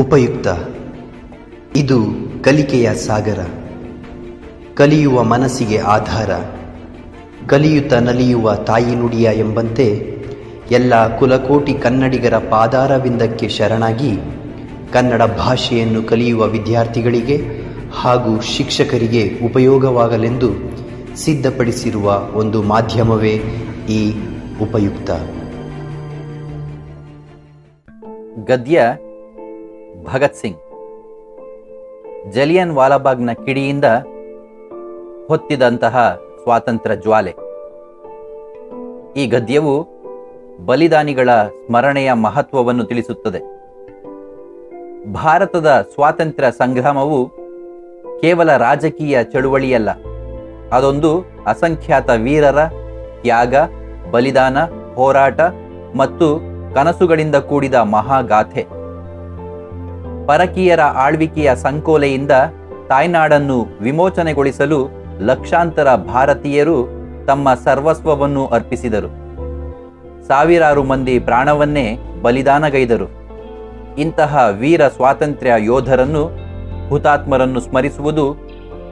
ಉಪಯುಕ್ತ. ಇದು ಕಲಿಕೆಯ ಸಾಗರ, ಕಲಿಯುವ ಮನಸ್ಸಿಗೆ ಆಧಾರ, ಕಲಿಯುತ್ತ ನಲಿಯುವ ತಾಯಿ ನುಡಿಯ ಎಂಬಂತೆ ಎಲ್ಲ ಕುಲಕೋಟಿ ಕನ್ನಡಿಗರ ಪಾದಾರವಿಂದಕ್ಕೆ ಶರಣಾಗಿ ಕನ್ನಡ ಭಾಷೆಯನ್ನು ಕಲಿಯುವ ವಿದ್ಯಾರ್ಥಿಗಳಿಗೆ ಹಾಗೂ ಶಿಕ್ಷಕರಿಗೆ ಉಪಯೋಗವಾಗಲೆಂದು ಸಿದ್ಧಪಡಿಸಿರುವ ಒಂದು ಮಾಧ್ಯಮವೇ ಈ ಉಪಯುಕ್ತ. ಗದ್ಯ ಭಗತ್ ಸಿಂಗ್. ಜಲಿಯನ್ ವಾಲಾಬಾಗ್ನ ಕಿಡಿಯಿಂದ ಹೊತ್ತಿದಂತಹ ಸ್ವಾತಂತ್ರ್ಯ ಜ್ವಾಲೆ. ಈ ಗದ್ಯವು ಬಲಿದಾನಿಗಳ ಸ್ಮರಣೆಯ ಮಹತ್ವವನ್ನು ತಿಳಿಸುತ್ತದೆ. ಭಾರತದ ಸ್ವಾತಂತ್ರ್ಯ ಸಂಗ್ರಾಮವು ಕೇವಲ ರಾಜಕೀಯ ಚಳುವಳಿಯಲ್ಲ, ಅದೊಂದು ಅಸಂಖ್ಯಾತ ವೀರರ ತ್ಯಾಗ, ಬಲಿದಾನ, ಹೋರಾಟ ಮತ್ತು ಕನಸುಗಳಿಂದ ಕೂಡಿದ ಮಹಾಗಾಥೆ. ಪರಕೀಯರ ಆಳ್ವಿಕೆಯ ಸಂಕೋಲೆಯಿಂದ ತಾಯ್ನಾಡನ್ನು ವಿಮೋಚನೆಗೊಳಿಸಲು ಲಕ್ಷಾಂತರ ಭಾರತೀಯರು ತಮ್ಮ ಸರ್ವಸ್ವವನ್ನು ಅರ್ಪಿಸಿದರು. ಸಾವಿರಾರು ಮಂದಿ ಪ್ರಾಣವನ್ನೇ ಬಲಿದಾನಗೈದರು. ಇಂತಹ ವೀರ ಸ್ವಾತಂತ್ರ್ಯ ಯೋಧರನ್ನು, ಹುತಾತ್ಮರನ್ನು ಸ್ಮರಿಸುವುದು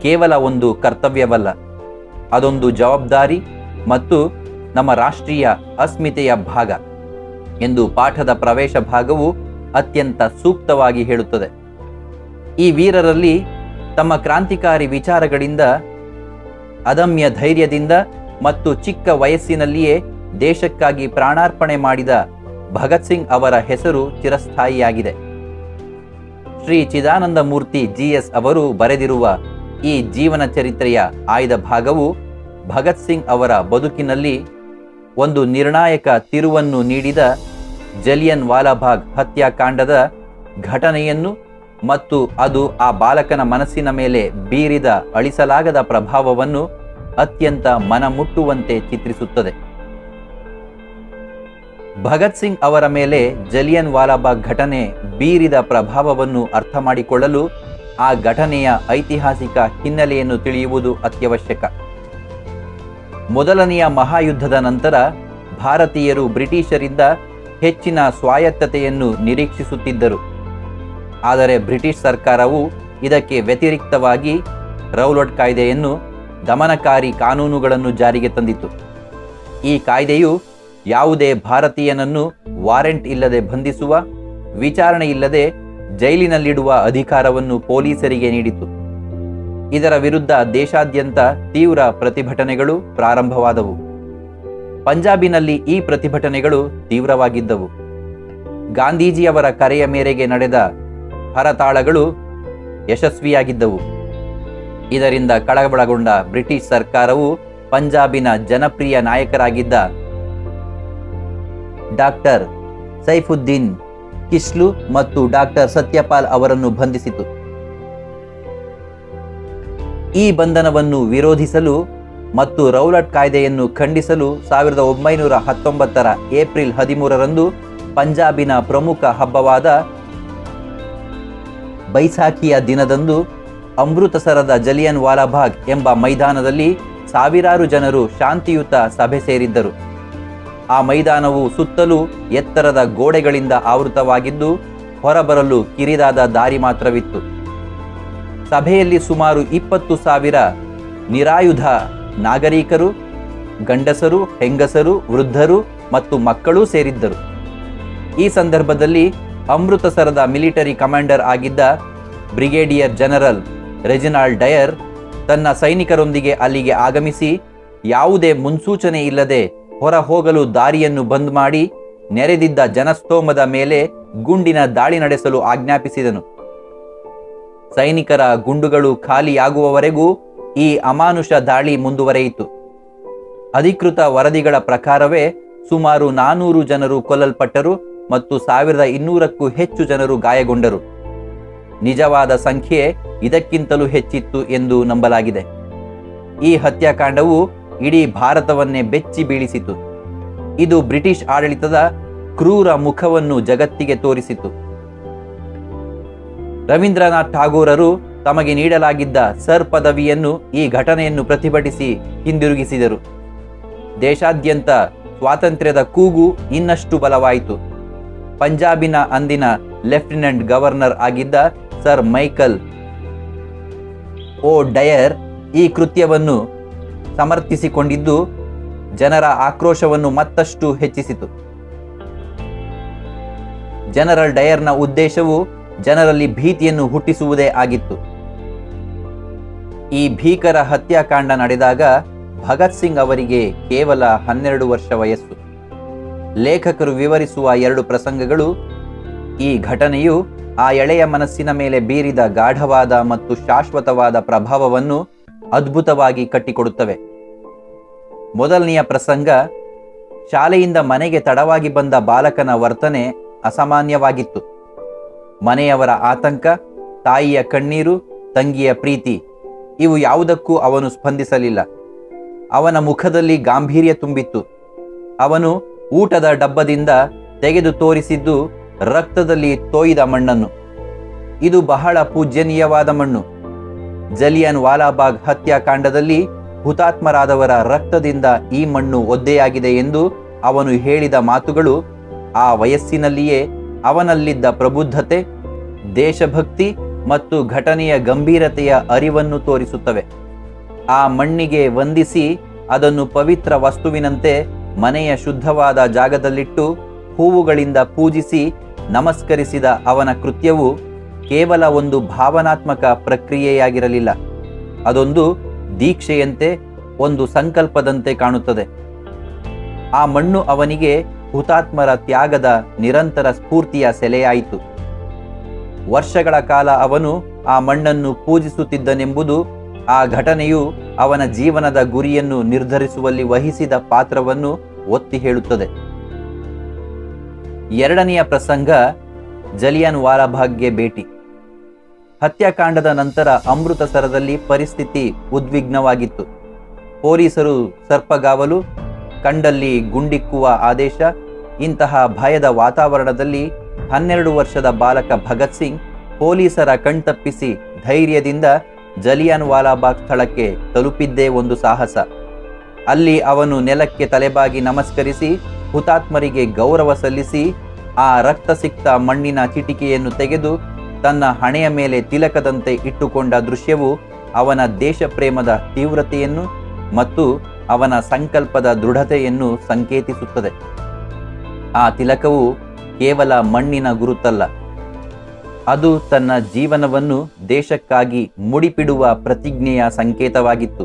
ಕೇವಲ ಒಂದು ಕರ್ತವ್ಯವಲ್ಲ, ಅದೊಂದು ಜವಾಬ್ದಾರಿ ಮತ್ತು ನಮ್ಮ ರಾಷ್ಟ್ರೀಯ ಅಸ್ಮಿತೆಯ ಭಾಗ ಎಂದು ಪಾಠದ ಪ್ರವೇಶ ಭಾಗವು ಅತ್ಯಂತ ಸೂಕ್ತವಾಗಿ ಹೇಳುತ್ತದೆ. ಈ ವೀರರಲ್ಲಿ ತಮ್ಮ ಕ್ರಾಂತಿಕಾರಿ ವಿಚಾರಗಳಿಂದ, ಅದಮ್ಯ ಧೈರ್ಯದಿಂದ ಮತ್ತು ಚಿಕ್ಕ ವಯಸ್ಸಿನಲ್ಲಿಯೇ ದೇಶಕ್ಕಾಗಿ ಪ್ರಾಣಾರ್ಪಣೆ ಮಾಡಿದ ಭಗತ್ ಸಿಂಗ್ ಅವರ ಹೆಸರು ಚಿರಸ್ಥಾಯಿಯಾಗಿದೆ. ಶ್ರೀ ಚಿದಾನಂದ ಮೂರ್ತಿ ಜಿಎಸ್ ಅವರು ಬರೆದಿರುವ ಈ ಜೀವನ ಚರಿತ್ರೆಯ ಆಯ್ದ ಭಾಗವು ಭಗತ್ ಸಿಂಗ್ ಅವರ ಬದುಕಿನಲ್ಲಿ ಒಂದು ನಿರ್ಣಾಯಕ ತಿರುವನ್ನು ನೀಡಿದ ಜಲಿಯನ್ ವಾಲಾಬಾಗ್ ಹತ್ಯಾಕಾಂಡದ ಘಟನೆಯನ್ನು ಮತ್ತು ಅದು ಆ ಬಾಲಕನ ಮನಸ್ಸಿನ ಮೇಲೆ ಬೀರಿದ ಅಳಿಸಲಾಗದ ಪ್ರಭಾವವನ್ನು ಅತ್ಯಂತ ಮನಮುಟ್ಟುವಂತೆ ಚಿತ್ರಿಸುತ್ತದೆ. ಭಗತ್ ಸಿಂಗ್ ಅವರ ಮೇಲೆ ಜಲಿಯನ್ ವಾಲಾಬಾಗ್ ಘಟನೆ ಬೀರಿದ ಪ್ರಭಾವವನ್ನು ಅರ್ಥ ಮಾಡಿಕೊಳ್ಳಲು ಆ ಘಟನೆಯ ಐತಿಹಾಸಿಕ ಹಿನ್ನೆಲೆಯನ್ನು ತಿಳಿಯುವುದು ಅತ್ಯವಶ್ಯಕ. ಮೊದಲನೆಯ ಮಹಾಯುದ್ಧದ ನಂತರ ಭಾರತೀಯರು ಬ್ರಿಟಿಷರಿಂದ ಹೆಚ್ಚಿನ ಸ್ವಾಯತ್ತತೆಯನ್ನು ನಿರೀಕ್ಷಿಸುತ್ತಿದ್ದರು. ಆದರೆ ಬ್ರಿಟಿಷ್ ಸರ್ಕಾರವು ಇದಕ್ಕೆ ವ್ಯತಿರಿಕ್ತವಾಗಿ ರೌಲಟ್ ಕಾಯ್ದೆಯನ್ನು, ದಮನಕಾರಿ ಕಾನೂನುಗಳನ್ನು ಜಾರಿಗೆ ತಂದಿತು. ಈ ಕಾಯ್ದೆಯು ಯಾವುದೇ ಭಾರತೀಯನನ್ನು ವಾರೆಂಟ್ ಇಲ್ಲದೆ ಬಂಧಿಸುವ, ವಿಚಾರಣೆ ಇಲ್ಲದೆ ಜೈಲಿನಲ್ಲಿಡುವ ಅಧಿಕಾರವನ್ನು ಪೊಲೀಸರಿಗೆ ನೀಡಿತು. ಇದರ ವಿರುದ್ಧ ದೇಶಾದ್ಯಂತ ತೀವ್ರ ಪ್ರತಿಭಟನೆಗಳು ಪ್ರಾರಂಭವಾದವು. ಪಂಜಾಬಿನಲ್ಲಿ ಈ ಪ್ರತಿಭಟನೆಗಳು ತೀವ್ರವಾಗಿದ್ದವು. ಗಾಂಧೀಜಿಯವರ ಕರೆಯ ಮೇರೆಗೆ ನಡೆದ ಹರತಾಳಗಳು ಯಶಸ್ವಿಯಾಗಿದ್ದವು. ಇದರಿಂದ ಕಳವಳಗೊಂಡ ಬ್ರಿಟಿಷ್ ಸರ್ಕಾರವು ಪಂಜಾಬಿನ ಜನಪ್ರಿಯ ನಾಯಕರಾಗಿದ್ದ ಡಾಕ್ಟರ್ ಸೈಫುದ್ದೀನ್ ಕಿಸ್ಲು ಮತ್ತು ಡಾಕ್ಟರ್ ಸತ್ಯಪಾಲ್ ಅವರನ್ನು ಬಂಧಿಸಿತು. ಈ ಬಂಧನವನ್ನು ವಿರೋಧಿಸಲು ಮತ್ತು ರೌಲಟ್ ಕಾಯ್ದೆಯನ್ನು ಖಂಡಿಸಲು 1919 ಏಪ್ರಿಲ್ 13ರಂದು ಪಂಜಾಬಿನ ಪ್ರಮುಖ ಹಬ್ಬವಾದ ಬೈಸಾಖಿಯ ದಿನದಂದು ಅಮೃತಸರದ ಜಲಿಯನ್ ವಾಲಾಬಾಗ್ ಎಂಬ ಮೈದಾನದಲ್ಲಿ ಸಾವಿರಾರು ಜನರು ಶಾಂತಿಯುತ ಸಭೆ ಸೇರಿದ್ದರು. ಆ ಮೈದಾನವು ಸುತ್ತಲೂ ಎತ್ತರದ ಗೋಡೆಗಳಿಂದ ಆವೃತವಾಗಿದ್ದು ಹೊರಬರಲು ಕಿರಿದಾದ ದಾರಿ ಮಾತ್ರವಿತ್ತು. ಸಭೆಯಲ್ಲಿ ಸುಮಾರು 20,000 ನಿರಾಯುಧ ನಾಗರಿಕರು, ಗಂಡಸರು, ಹೆಂಗಸರು, ವೃದ್ಧರು ಮತ್ತು ಮಕ್ಕಳೂ ಸೇರಿದ್ದರು. ಈ ಸಂದರ್ಭದಲ್ಲಿ ಅಮೃತಸರದ ಮಿಲಿಟರಿ ಕಮಾಂಡರ್ ಆಗಿದ್ದ ಬ್ರಿಗೇಡಿಯರ್ ಜನರಲ್ ರೆಜಿನಾಲ್ಡ್ ಡಯರ್ ತನ್ನ ಸೈನಿಕರೊಂದಿಗೆ ಅಲ್ಲಿಗೆ ಆಗಮಿಸಿ ಯಾವುದೇ ಮುನ್ಸೂಚನೆ ಇಲ್ಲದೆ ಹೊರ ಹೋಗಲು ದಾರಿಯನ್ನು ಬಂದ್ ಮಾಡಿ ನೆರೆದಿದ್ದ ಜನಸ್ತೋಮದ ಮೇಲೆ ಗುಂಡಿನ ದಾಳಿ ನಡೆಸಲು ಆಜ್ಞಾಪಿಸಿದನು. ಸೈನಿಕರ ಗುಂಡುಗಳು ಖಾಲಿಯಾಗುವವರೆಗೂ ಈ ಅಮಾನುಷ ದಾಳಿ ಮುಂದುವರೆಯಿತು. ಅಧಿಕೃತ ವರದಿಗಳ ಪ್ರಕಾರವೇ ಸುಮಾರು 400 ಜನರು ಕೊಲ್ಲಲ್ಪಟ್ಟರು ಮತ್ತು 1200ಕ್ಕೂ ಹೆಚ್ಚು ಜನರು ಗಾಯಗೊಂಡರು. ನಿಜವಾದ ಸಂಖ್ಯೆ ಇದಕ್ಕಿಂತಲೂ ಹೆಚ್ಚಿತ್ತು ಎಂದು ನಂಬಲಾಗಿದೆ. ಈ ಹತ್ಯಾಕಾಂಡವು ಇಡೀ ಭಾರತವನ್ನೇ ಬೆಚ್ಚಿ ಬೀಳಿಸಿತು. ಇದು ಬ್ರಿಟಿಷ್ ಆಡಳಿತದ ಕ್ರೂರ ಮುಖವನ್ನು ಜಗತ್ತಿಗೆ ತೋರಿಸಿತು. ರವೀಂದ್ರನಾಥ್ ಠಾಗೋರರು ತಮಗೆ ನೀಡಲಾಗಿದ್ದ ಸರ್ ಪದವಿಯನ್ನು ಈ ಘಟನೆಯನ್ನು ಪ್ರತಿಭಟಿಸಿ ಹಿಂದಿರುಗಿಸಿದರು. ದೇಶಾದ್ಯಂತ ಸ್ವಾತಂತ್ರ್ಯದ ಕೂಗು ಇನ್ನಷ್ಟು ಬಲವಾಯಿತು. ಪಂಜಾಬಿನ ಅಂದಿನ ಲೆಫ್ಟಿನೆಂಟ್ ಗವರ್ನರ್ ಆಗಿದ್ದ ಸರ್ ಮೈಕಲ್ ಓ ಡಯರ್ ಈ ಕೃತ್ಯವನ್ನು ಸಮರ್ಥಿಸಿಕೊಂಡಿದ್ದು ಜನರ ಆಕ್ರೋಶವನ್ನು ಮತ್ತಷ್ಟು ಹೆಚ್ಚಿಸಿತು. ಜನರಲ್ ಡಯರ್ನ ಉದ್ದೇಶವು ಜನರಲ್ಲಿ ಭೀತಿಯನ್ನು ಹುಟ್ಟಿಸುವುದೇ ಆಗಿತ್ತು. ಈ ಭೀಕರ ಹತ್ಯಾಕಾಂಡ ನಡೆದಾಗ ಭಗತ್ ಸಿಂಗ್ ಅವರಿಗೆ ಕೇವಲ 12 ವರ್ಷ ವಯಸ್ಸು. ಲೇಖಕರು ವಿವರಿಸುವ 2 ಪ್ರಸಂಗಗಳು ಈ ಘಟನೆಯು ಆ ಎಳೆಯ ಮನಸ್ಸಿನ ಮೇಲೆ ಬೀರಿದ ಗಾಢವಾದ ಮತ್ತು ಶಾಶ್ವತವಾದ ಪ್ರಭಾವವನ್ನು ಅದ್ಭುತವಾಗಿ ಕಟ್ಟಿಕೊಡುತ್ತವೆ. ಮೊದಲನೆಯ ಪ್ರಸಂಗ, ಶಾಲೆಯಿಂದ ಮನೆಗೆ ತಡವಾಗಿ ಬಂದ ಬಾಲಕನ ವರ್ತನೆ ಅಸಾಮಾನ್ಯವಾಗಿತ್ತು. ಮನೆಯವರ ಆತಂಕ, ತಾಯಿಯ ಕಣ್ಣೀರು, ತಂಗಿಯ ಪ್ರೀತಿ ಇವು ಯಾವುದಕ್ಕೂ ಅವನು ಸ್ಪಂದಿಸಲಿಲ್ಲ. ಅವನ ಮುಖದಲ್ಲಿ ಗಾಂಭೀರ್ಯ ತುಂಬಿತ್ತು. ಅವನು ಊಟದ ಡಬ್ಬದಿಂದ ತೆಗೆದು ತೋರಿಸಿದ್ದು ರಕ್ತದಲ್ಲಿ ತೋಯಿದ ಮಣ್ಣನ್ನು. ಇದು ಬಹಳ ಪೂಜ್ಯನೀಯವಾದ ಮಣ್ಣು. ಜಲಿಯನ್ ವಾಲಾಬಾಗ್ ಹತ್ಯಾಕಾಂಡದಲ್ಲಿ ಹುತಾತ್ಮರಾದವರ ರಕ್ತದಿಂದ ಈ ಮಣ್ಣು ಒದ್ದೆಯಾಗಿದೆ ಎಂದು ಅವನು ಹೇಳಿದ ಮಾತುಗಳು ಆ ವಯಸ್ಸಿನಲ್ಲಿಯೇ ಅವನಲ್ಲಿದ್ದ ಪ್ರಬುದ್ಧತೆ, ದೇಶಭಕ್ತಿ ಮತ್ತು ಘಟನೆಯ ಗಂಭೀರತೆಯ ಅರಿವನ್ನು ತೋರಿಸುತ್ತವೆ. ಆ ಮಣ್ಣಿಗೆ ವಂದಿಸಿ ಅದನ್ನು ಪವಿತ್ರ ವಸ್ತುವಿನಂತೆ ಮನೆಯ ಶುದ್ಧವಾದ ಜಾಗದಲ್ಲಿಟ್ಟು ಹೂವುಗಳಿಂದ ಪೂಜಿಸಿ ನಮಸ್ಕರಿಸಿದ ಅವನ ಕೃತ್ಯವು ಕೇವಲ ಒಂದು ಭಾವನಾತ್ಮಕ ಪ್ರಕ್ರಿಯೆಯಾಗಿರಲಿಲ್ಲ. ಅದೊಂದು ದೀಕ್ಷೆಯಂತೆ, ಒಂದು ಸಂಕಲ್ಪದಂತೆ ಕಾಣುತ್ತದೆ. ಆ ಮಣ್ಣು ಅವನಿಗೆ ಹುತಾತ್ಮರ ತ್ಯಾಗದ ನಿರಂತರ ಸ್ಫೂರ್ತಿಯ ಸೆಲೆಯಾಯಿತು. ವರ್ಷಗಳ ಕಾಲ ಅವನು ಆ ಮಣ್ಣನ್ನು ಪೂಜಿಸುತ್ತಿದ್ದನೆಂಬುದು ಆ ಘಟನೆಯು ಅವನ ಜೀವನದ ಗುರಿಯನ್ನು ನಿರ್ಧರಿಸುವಲ್ಲಿ ವಹಿಸಿದ ಪಾತ್ರವನ್ನು ಒತ್ತಿ ಹೇಳುತ್ತದೆ. ಎರಡನೆಯ ಪ್ರಸಂಗ, ಜಲಿಯನ್ ವಾಲಾಬಾಗ್ಗೆ ಭೇಟಿ. ಹತ್ಯಾಕಾಂಡದ ನಂತರ ಅಮೃತಸರದಲ್ಲಿ ಪರಿಸ್ಥಿತಿ ಉದ್ವಿಗ್ನವಾಗಿತ್ತು. ಪೊಲೀಸರು ಸರ್ಪಗಾವಲು, ಕಂಡಲ್ಲಿ ಗುಂಡಿಕ್ಕುವ ಆದೇಶ. ಇಂತಹ ಭಯದ ವಾತಾವರಣದಲ್ಲಿ 12 ವರ್ಷದ ಬಾಲಕ ಭಗತ್ ಸಿಂಗ್ ಪೊಲೀಸರ ಕಣ್ತಪ್ಪಿಸಿ ಧೈರ್ಯದಿಂದ ಜಲಿಯನ್ ವಾಲಾಬಾಗ್ ಸ್ಥಳಕ್ಕೆ ತಲುಪಿದ್ದೇ ಒಂದು ಸಾಹಸ. ಅಲ್ಲಿ ಅವನು ನೆಲಕ್ಕೆ ತಲೆಬಾಗಿ ನಮಸ್ಕರಿಸಿ ಹುತಾತ್ಮರಿಗೆ ಗೌರವ ಸಲ್ಲಿಸಿ ಆ ರಕ್ತಸಿಕ್ತ ಮಣ್ಣಿನ ಚಿಟಿಕೆಯನ್ನು ತೆಗೆದು ತನ್ನ ಹಣೆಯ ಮೇಲೆ ತಿಲಕದಂತೆ ಇಟ್ಟುಕೊಂಡ ದೃಶ್ಯವು ಅವನ ದೇಶಪ್ರೇಮದ ತೀವ್ರತೆಯನ್ನು ಮತ್ತು ಅವನ ಸಂಕಲ್ಪದ ದೃಢತೆಯನ್ನು ಸಂಕೇತಿಸುತ್ತದೆ. ಆ ತಿಲಕವು ಕೇವಲ ಮಣ್ಣಿನ ಗುರುತಲ್ಲ, ಅದು ತನ್ನ ಜೀವನವನ್ನು ದೇಶಕ್ಕಾಗಿ ಮುಡಿಪಿಡುವ ಪ್ರತಿಜ್ಞೆಯ ಸಂಕೇತವಾಗಿತ್ತು.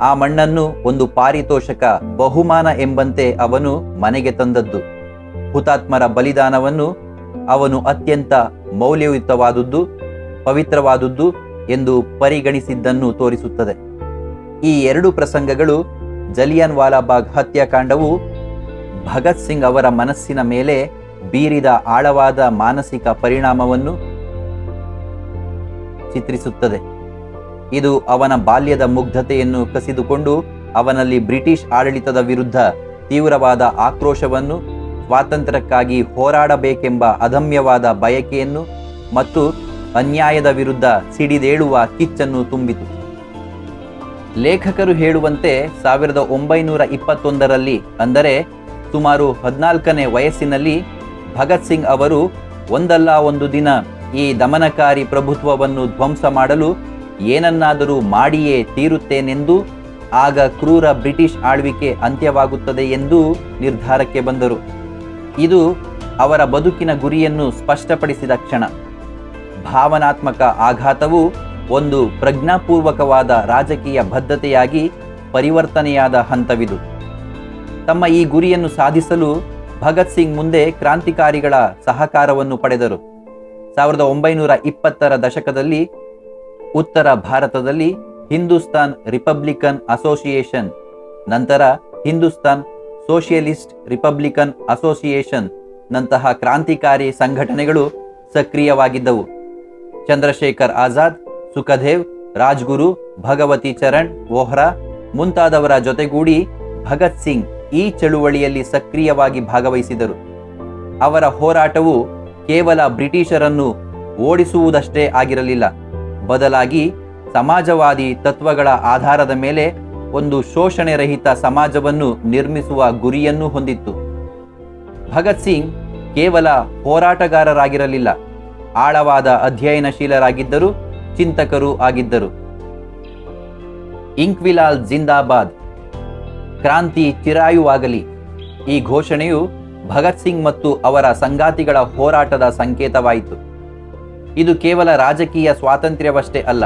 ಆ ಮಣ್ಣನ್ನು ಒಂದು ಪಾರಿತೋಷಕ, ಬಹುಮಾನ ಎಂಬಂತೆ ಅವನು ಮನೆಗೆ ತಂದದ್ದು. ಹುತಾತ್ಮರ ಬಲಿದಾನವನ್ನು ಅವನು ಅತ್ಯಂತ ಮೌಲ್ಯಯುತವಾದುದು, ಪವಿತ್ರವಾದುದು ಎಂದು ಪರಿಗಣಿಸಿದ್ದನ್ನು ತೋರಿಸುತ್ತದೆ. ಈ 2 ಪ್ರಸಂಗಗಳು, ಜಲಿಯನ್ ವಾಲಾಬಾಗ್ ಹತ್ಯಾಕಾಂಡವು ಭಗತ್ ಸಿಂಗ್ ಅವರ ಮನಸ್ಸಿನ ಮೇಲೆ ಬೀರಿದ ಆಳವಾದ ಮಾನಸಿಕ ಪರಿಣಾಮವನ್ನು ಚಿತ್ರಿಸುತ್ತದೆ. ಇದು ಅವನ ಬಾಲ್ಯದ ಮುಗ್ಧತೆಯನ್ನು ಕಸಿದುಕೊಂಡು ಅವನಲ್ಲಿ ಬ್ರಿಟಿಷ್ ಆಡಳಿತದ ವಿರುದ್ಧ ತೀವ್ರವಾದ ಆಕ್ರೋಶವನ್ನು, ಸ್ವಾತಂತ್ರ್ಯಕ್ಕಾಗಿ ಹೋರಾಡಬೇಕೆಂಬ ಅದಮ್ಯವಾದ ಬಯಕೆಯನ್ನು ಮತ್ತು ಅನ್ಯಾಯದ ವಿರುದ್ಧ ಸಿಡಿದೇಳುವ ಕಿಚ್ಚನ್ನು ತುಂಬಿತು. ಲೇಖಕರು ಹೇಳುವಂತೆ 1921ರಲ್ಲಿ, ಅಂದರೆ ಸುಮಾರು 14ನೇ ವಯಸ್ಸಿನಲ್ಲಿ ಭಗತ್ ಸಿಂಗ್ ಅವರು ಒಂದಲ್ಲ ಒಂದು ದಿನ ಈ ದಮನಕಾರಿ ಪ್ರಭುತ್ವವನ್ನು ಧ್ವಂಸ ಮಾಡಲು ಏನನ್ನಾದರೂ ಮಾಡಿಯೇ ತೀರುತ್ತೇನೆಂದು, ಆಗ ಕ್ರೂರ ಬ್ರಿಟಿಷ್ ಆಳ್ವಿಕೆ ಅಂತ್ಯವಾಗುತ್ತದೆ ಎಂದು ನಿರ್ಧಾರಕ್ಕೆ ಬಂದರು. ಇದು ಅವರ ಬದುಕಿನ ಗುರಿಯನ್ನು ಸ್ಪಷ್ಟಪಡಿಸಿದ ಕ್ಷಣ. ಭಾವನಾತ್ಮಕ ಆಘಾತವು ಒಂದು ಪ್ರಜ್ಞಾಪೂರ್ವಕವಾದ ರಾಜಕೀಯ ಬದ್ಧತೆಯಾಗಿ ಪರಿವರ್ತನೆಯಾದ ಹಂತವಿದು. ತಮ್ಮ ಈ ಗುರಿಯನ್ನು ಸಾಧಿಸಲು ಭಗತ್ ಸಿಂಗ್ ಮುಂದೆ ಕ್ರಾಂತಿಕಾರಿಗಳ ಸಹಕಾರವನ್ನು ಪಡೆದರು. 1920ರ ದಶಕದಲ್ಲಿ ಉತ್ತರ ಭಾರತದಲ್ಲಿ ಹಿಂದೂಸ್ತಾನ್ ರಿಪಬ್ಲಿಕನ್ ಅಸೋಸಿಯೇಷನ್, ನಂತರ ಹಿಂದೂಸ್ತಾನ್ ಸೋಷಿಯಲಿಸ್ಟ್ ರಿಪಬ್ಲಿಕನ್ ಅಸೋಸಿಯೇಷನ್ ನಂತಹ ಕ್ರಾಂತಿಕಾರಿ ಸಂಘಟನೆಗಳು ಸಕ್ರಿಯವಾಗಿದ್ದವು. ಚಂದ್ರಶೇಖರ್ ಆಜಾದ್, ಸುಖದೇವ್, ರಾಜ್ಗುರು, ಭಗವತಿ ಚರಣ್ ವೋಹ್ರಾ ಮುಂತಾದವರ ಜೊತೆಗೂಡಿ ಭಗತ್ ಸಿಂಗ್ ಈ ಚಳುವಳಿಯಲ್ಲಿ ಸಕ್ರಿಯವಾಗಿ ಭಾಗವಹಿಸಿದರು. ಅವರ ಹೋರಾಟವು ಕೇವಲ ಬ್ರಿಟಿಷರನ್ನು ಓಡಿಸುವುದಷ್ಟೇ ಆಗಿರಲಿಲ್ಲ, ಬದಲಾಗಿ ಸಮಾಜವಾದಿ ತತ್ವಗಳ ಆಧಾರದ ಮೇಲೆ ಒಂದು ಶೋಷಣೆ ರಹಿತ ಸಮಾಜವನ್ನು ನಿರ್ಮಿಸುವ ಗುರಿಯನ್ನು ಹೊಂದಿತ್ತು. ಭಗತ್ ಸಿಂಗ್ ಕೇವಲ ಹೋರಾಟಗಾರರಾಗಿರಲಿಲ್ಲ, ಆಳವಾದ ಅಧ್ಯಯನಶೀಲರಾಗಿದ್ದರು, ಚಿಂತಕರೂ ಆಗಿದ್ದರು. ಇಂಕ್ವಿಲಾಲ್ ಜಿಂದಾಬಾದ್, ಕ್ರಾಂತಿ ಚಿರಾಯುವಾಗಲಿ, ಈ ಘೋಷಣೆಯು ಭಗತ್ ಸಿಂಗ್ ಮತ್ತು ಅವರ ಸಂಗಾತಿಗಳ ಹೋರಾಟದ ಸಂಕೇತವಾಯಿತು. ಇದು ಕೇವಲ ರಾಜಕೀಯ ಸ್ವಾತಂತ್ರ್ಯವಷ್ಟೇ ಅಲ್ಲ,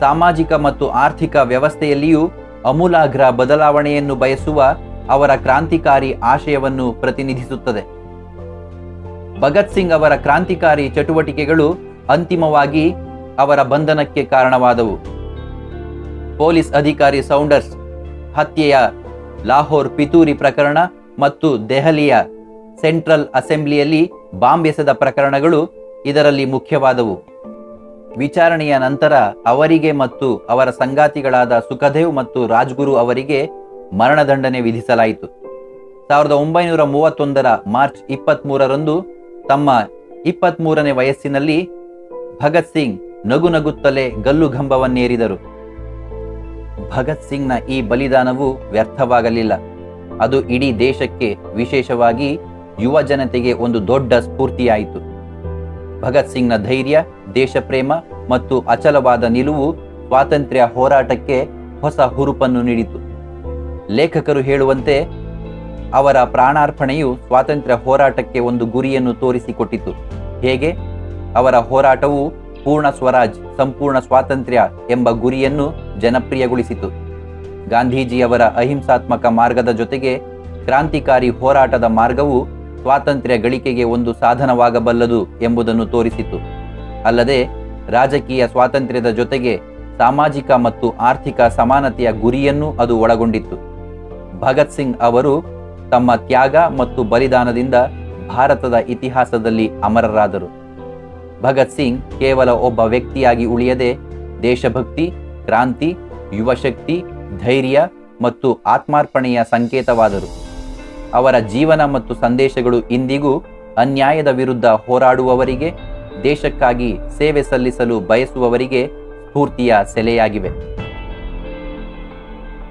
ಸಾಮಾಜಿಕ ಮತ್ತು ಆರ್ಥಿಕ ವ್ಯವಸ್ಥೆಯಲ್ಲಿಯೂ ಅಮೂಲಾಗ್ರ ಬದಲಾವಣೆಯನ್ನು ಬಯಸುವ ಅವರ ಕ್ರಾಂತಿಕಾರಿ ಆಶಯವನ್ನು ಪ್ರತಿನಿಧಿಸುತ್ತದೆ. ಭಗತ್ ಸಿಂಗ್ ಅವರ ಕ್ರಾಂತಿಕಾರಿ ಚಟುವಟಿಕೆಗಳು ಅಂತಿಮವಾಗಿ ಅವರ ಬಂಧನಕ್ಕೆ ಕಾರಣವಾದವು. ಪೊಲೀಸ್ ಅಧಿಕಾರಿ ಸೌಂಡರ್ಸ್ ಹತ್ಯೆಯ ಲಾಹೋರ್ ಪಿತೂರಿ ಪ್ರಕರಣ ಮತ್ತು ದೆಹಲಿಯ ಸೆಂಟ್ರಲ್ ಅಸೆಂಬ್ಲಿಯಲ್ಲಿ ಬಾಂಬ್ ಎಸೆದ ಪ್ರಕರಣಗಳು ಇದರಲ್ಲಿ ಮುಖ್ಯವಾದವು. ವಿಚಾರಣೆಯ ನಂತರ ಅವರಿಗೆ ಮತ್ತು ಅವರ ಸಂಗಾತಿಗಳಾದ ಸುಖದೇವ್ ಮತ್ತು ರಾಜ್ಗುರು ಅವರಿಗೆ ಮರಣದಂಡನೆ ವಿಧಿಸಲಾಯಿತು. 1931 ಮಾರ್ಚ್ 23ರಂದು ತಮ್ಮ 23ನೇ ವಯಸ್ಸಿನಲ್ಲಿ ಭಗತ್ ಸಿಂಗ್ ನಗುನಗುತ್ತಲೇ ಗಲ್ಲುಗಂಬವನ್ನೇರಿದರು. ಭಗತ್ ಸಿಂಗ್ನ ಈ ಬಲಿದಾನವು ವ್ಯರ್ಥವಾಗಲಿಲ್ಲ. ಅದು ಇಡೀ ದೇಶಕ್ಕೆ, ವಿಶೇಷವಾಗಿ ಯುವ ಜನತೆಗೆ ಒಂದು ದೊಡ್ಡ ಸ್ಫೂರ್ತಿಯಾಯಿತು. ಭಗತ್ ಸಿಂಗ್ನ ಧೈರ್ಯ, ದೇಶಪ್ರೇಮ ಮತ್ತು ಅಚಲವಾದ ನಿಲುವು ಸ್ವಾತಂತ್ರ್ಯ ಹೋರಾಟಕ್ಕೆ ಹೊಸ ಹುರುಪನ್ನು ನೀಡಿತು. ಲೇಖಕರು ಹೇಳುವಂತೆ ಅವರ ಪ್ರಾಣಾರ್ಪಣೆಯು ಸ್ವಾತಂತ್ರ್ಯ ಹೋರಾಟಕ್ಕೆ ಒಂದು ಗುರಿಯನ್ನು ತೋರಿಸಿಕೊಟ್ಟಿತು. ಹೇಗೆ? ಅವರ ಹೋರಾಟವು ಪೂರ್ಣ ಸ್ವರಾಜ್, ಸಂಪೂರ್ಣ ಸ್ವಾತಂತ್ರ್ಯ ಎಂಬ ಗುರಿಯನ್ನು ಜನಪ್ರಿಯಗೊಳಿಸಿತು. ಗಾಂಧೀಜಿಯವರ ಅಹಿಂಸಾತ್ಮಕ ಮಾರ್ಗದ ಜೊತೆಗೆ ಕ್ರಾಂತಿಕಾರಿ ಹೋರಾಟದ ಮಾರ್ಗವು ಸ್ವಾತಂತ್ರ್ಯ ಗಳಿಕೆಗೆ ಒಂದು ಸಾಧನವಾಗಬಲ್ಲದು ಎಂಬುದನ್ನು ತೋರಿಸಿತು. ಅಲ್ಲದೆ ರಾಜಕೀಯ ಸ್ವಾತಂತ್ರ್ಯದ ಜೊತೆಗೆ ಸಾಮಾಜಿಕ ಮತ್ತು ಆರ್ಥಿಕ ಸಮಾನತೆಯ ಗುರಿಯನ್ನೂ ಅದು ಒಳಗೊಂಡಿತ್ತು. ಭಗತ್ ಸಿಂಗ್ ಅವರು ತಮ್ಮ ತ್ಯಾಗ ಮತ್ತು ಬಲಿದಾನದಿಂದ ಭಾರತದ ಇತಿಹಾಸದಲ್ಲಿ ಅಮರರಾದರು. ಭಗತ್ ಸಿಂಗ್ ಕೇವಲ ಒಬ್ಬ ವ್ಯಕ್ತಿಯಾಗಿ ಉಳಿಯದೆ ದೇಶಭಕ್ತಿ, ಕ್ರಾಂತಿ, ಯುವಶಕ್ತಿ, ಧೈರ್ಯ ಮತ್ತು ಆತ್ಮಾರ್ಪಣೆಯ ಸಂಕೇತವಾದರು. ಅವರ ಜೀವನ ಮತ್ತು ಸಂದೇಶಗಳು ಇಂದಿಗೂ ಅನ್ಯಾಯದ ವಿರುದ್ಧ ಹೋರಾಡುವವರಿಗೆ, ದೇಶಕ್ಕಾಗಿ ಸೇವೆ ಸಲ್ಲಿಸಲು ಬಯಸುವವರಿಗೆ ಸ್ಫೂರ್ತಿಯ ಸೆಲೆಯಾಗಿವೆ.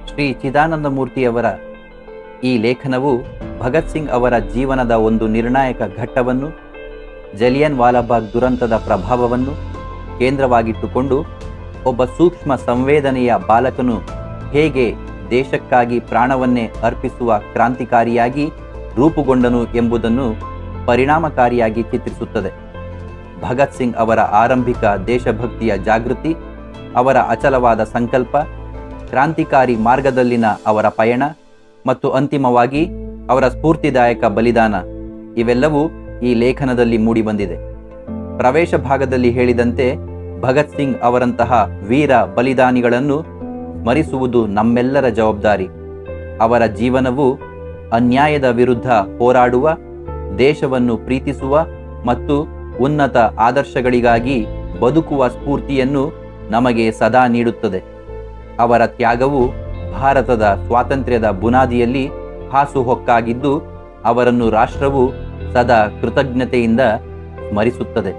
ಶ್ರೀ ಚಿದಾನಂದಮೂರ್ತಿಯವರ ಈ ಲೇಖನವು ಭಗತ್ ಸಿಂಗ್ ಅವರ ಜೀವನದ ಒಂದು ನಿರ್ಣಾಯಕ ಘಟ್ಟವನ್ನು, ಜಲಿಯನ್ ವಾಲಾಬಾಗ್ ದುರಂತದ ಪ್ರಭಾವವನ್ನು ಕೇಂದ್ರವಾಗಿಟ್ಟುಕೊಂಡು ಒಬ್ಬ ಸೂಕ್ಷ್ಮ ಸಂವೇದನೆಯ ಬಾಲಕನು ಹೇಗೆ ದೇಶಕ್ಕಾಗಿ ಪ್ರಾಣವನ್ನೇ ಅರ್ಪಿಸುವ ಕ್ರಾಂತಿಕಾರಿಯಾಗಿ ರೂಪುಗೊಂಡನು ಎಂಬುದನ್ನು ಪರಿಣಾಮಕಾರಿಯಾಗಿ ಚಿತ್ರಿಸುತ್ತದೆ. ಭಗತ್ ಸಿಂಗ್ ಅವರ ಆರಂಭಿಕ ದೇಶಭಕ್ತಿಯ ಜಾಗೃತಿ, ಅವರ ಅಚಲವಾದ ಸಂಕಲ್ಪ, ಕ್ರಾಂತಿಕಾರಿ ಮಾರ್ಗದಲ್ಲಿನ ಅವರ ಪಯಣ ಮತ್ತು ಅಂತಿಮವಾಗಿ ಅವರ ಸ್ಫೂರ್ತಿದಾಯಕ ಬಲಿದಾನ ಇವೆಲ್ಲವೂ ಈ ಲೇಖನದಲ್ಲಿ ಮೂಡಿಬಂದಿದೆ. ಪ್ರವೇಶ ಭಾಗದಲ್ಲಿ ಹೇಳಿದಂತೆ ಭಗತ್ ಸಿಂಗ್ ಅವರಂತಹ ವೀರ ಬಲಿದಾನಿಗಳನ್ನು ಸ್ಮರಿಸುವುದು ನಮ್ಮೆಲ್ಲರ ಜವಾಬ್ದಾರಿ. ಅವರ ಜೀವನವು ಅನ್ಯಾಯದ ವಿರುದ್ಧ ಹೋರಾಡುವ, ದೇಶವನ್ನು ಪ್ರೀತಿಸುವ ಮತ್ತು ಉನ್ನತ ಆದರ್ಶಗಳಿಗಾಗಿ ಬದುಕುವ ಸ್ಫೂರ್ತಿಯನ್ನು ನಮಗೆ ಸದಾ ನೀಡುತ್ತದೆ. ಅವರ ತ್ಯಾಗವು ಭಾರತದ ಸ್ವಾತಂತ್ರ್ಯದ ಬುನಾದಿಯಲ್ಲಿ ಹಾಸುಹೊಕ್ಕಾಗಿದ್ದು, ಅವರನ್ನು ರಾಷ್ಟ್ರವು ಸದಾ ಕೃತಜ್ಞತೆಯಿಂದ ಸ್ಮರಿಸುತ್ತದೆ.